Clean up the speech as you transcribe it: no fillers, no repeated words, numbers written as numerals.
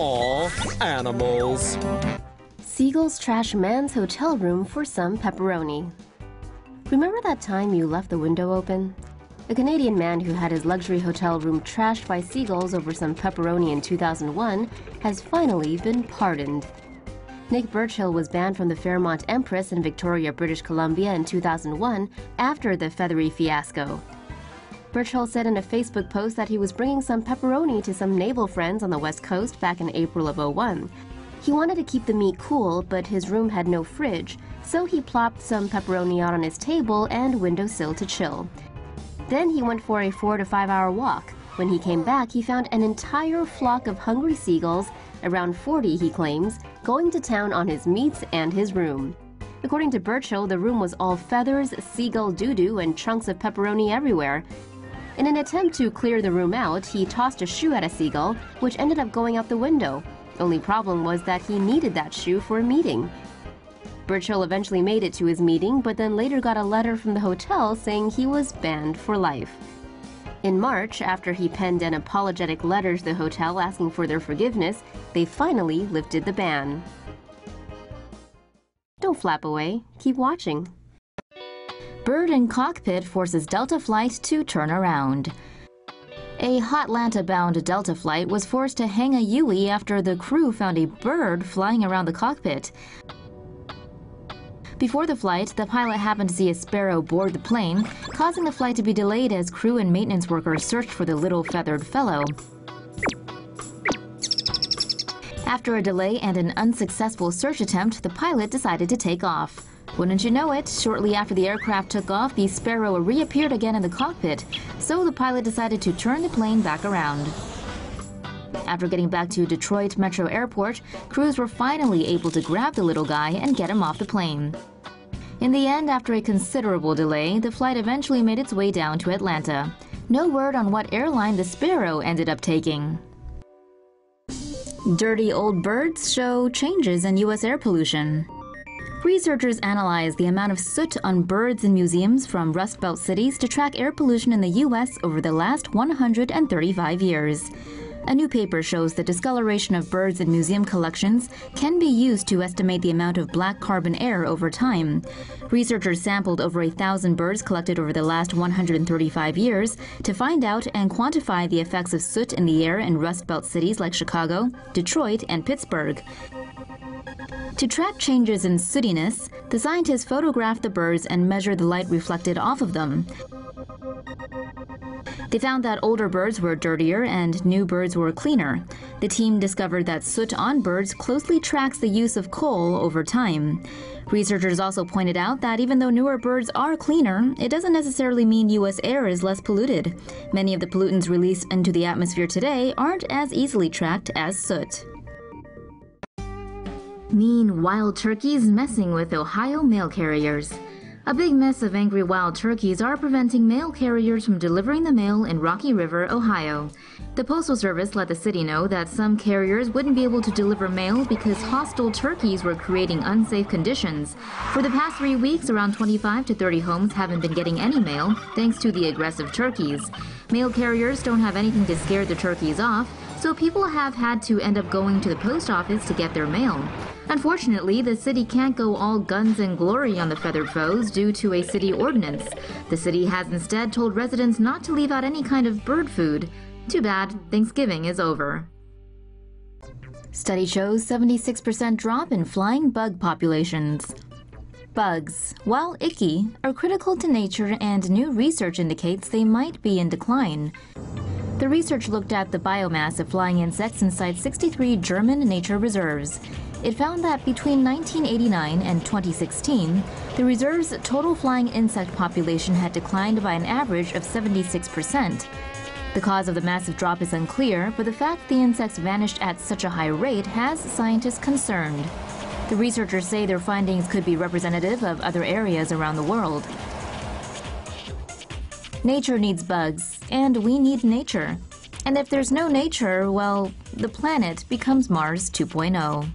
Aw, animals. Seagulls trash man's hotel room for some pepperoni. Remember that time you left the window open? A Canadian man who had his luxury hotel room trashed by seagulls over some pepperoni in 2001 has finally been pardoned. Nick Birchill was banned from the Fairmont Empress in Victoria, British Columbia in 2001 after the feathery fiasco. Birchill said in a Facebook post that he was bringing some pepperoni to some naval friends on the West Coast back in April of '01. He wanted to keep the meat cool, but his room had no fridge, so he plopped some pepperoni out on his table and windowsill to chill. Then he went for a 4 to 5 hour walk. When he came back, he found an entire flock of hungry seagulls, around 40 he claims, going to town on his meats and his room. According to Birchill, the room was all feathers, seagull doo-doo, and chunks of pepperoni everywhere. In an attempt to clear the room out, he tossed a shoe at a seagull, which ended up going out the window. Only problem was that he needed that shoe for a meeting. Birchill eventually made it to his meeting, but then later got a letter from the hotel saying he was banned for life. In March, after he penned an apologetic letter to the hotel asking for their forgiveness, they finally lifted the ban. Don't flap away. Keep watching. Bird in cockpit forces Delta flight to turn around. A Hotlanta-bound Delta flight was forced to hang a U-ey after the crew found a bird flying around the cockpit. Before the flight, the pilot happened to see a sparrow board the plane, causing the flight to be delayed as crew and maintenance workers searched for the little feathered fellow. After a delay and an unsuccessful search attempt, the pilot decided to take off. Wouldn't you know it, shortly after the aircraft took off, the sparrow reappeared again in the cockpit, so the pilot decided to turn the plane back around. After getting back to Detroit Metro Airport, crews were finally able to grab the little guy and get him off the plane. In the end, after a considerable delay, the flight eventually made its way down to Atlanta. No word on what airline the sparrow ended up taking. Dirty old birds show changes in U.S. air pollution. Researchers analyzed the amount of soot on birds in museums from Rust Belt cities to track air pollution in the U.S. over the last 135 years. A new paper shows the discoloration of birds in museum collections can be used to estimate the amount of black carbon air over time. Researchers sampled over 1,000 birds collected over the last 135 years to find out and quantify the effects of soot in the air in Rust Belt cities like Chicago, Detroit, and Pittsburgh. To track changes in sootiness, the scientists photographed the birds and measured the light reflected off of them. They found that older birds were dirtier and new birds were cleaner. The team discovered that soot on birds closely tracks the use of coal over time. Researchers also pointed out that even though newer birds are cleaner, it doesn't necessarily mean U.S. air is less polluted. Many of the pollutants released into the atmosphere today aren't as easily tracked as soot. Mean wild turkeys messing with Ohio mail carriers. A big mess of angry wild turkeys are preventing mail carriers from delivering the mail in Rocky River, Ohio. The Postal Service let the city know that some carriers wouldn't be able to deliver mail because hostile turkeys were creating unsafe conditions. For the past 3 weeks, around 25 to 30 homes haven't been getting any mail thanks to the aggressive turkeys. Mail carriers don't have anything to scare the turkeys off, so people have had to end up going to the post office to get their mail. Unfortunately, the city can't go all guns and glory on the feathered foes due to a city ordinance. The city has instead told residents not to leave out any kind of bird food. Too bad, Thanksgiving is over. Study shows 76% drop in flying bug populations. Bugs, while icky, are critical to nature, and new research indicates they might be in decline. The research looked at the biomass of flying insects inside 63 German nature reserves. It found that between 1989 and 2016, the reserve's total flying insect population had declined by an average of 76%. The cause of the massive drop is unclear, but the fact the insects vanished at such a high rate has scientists concerned. The researchers say their findings could be representative of other areas around the world. Nature needs bugs, and we need nature. And if there's no nature, well, the planet becomes Mars 2.0.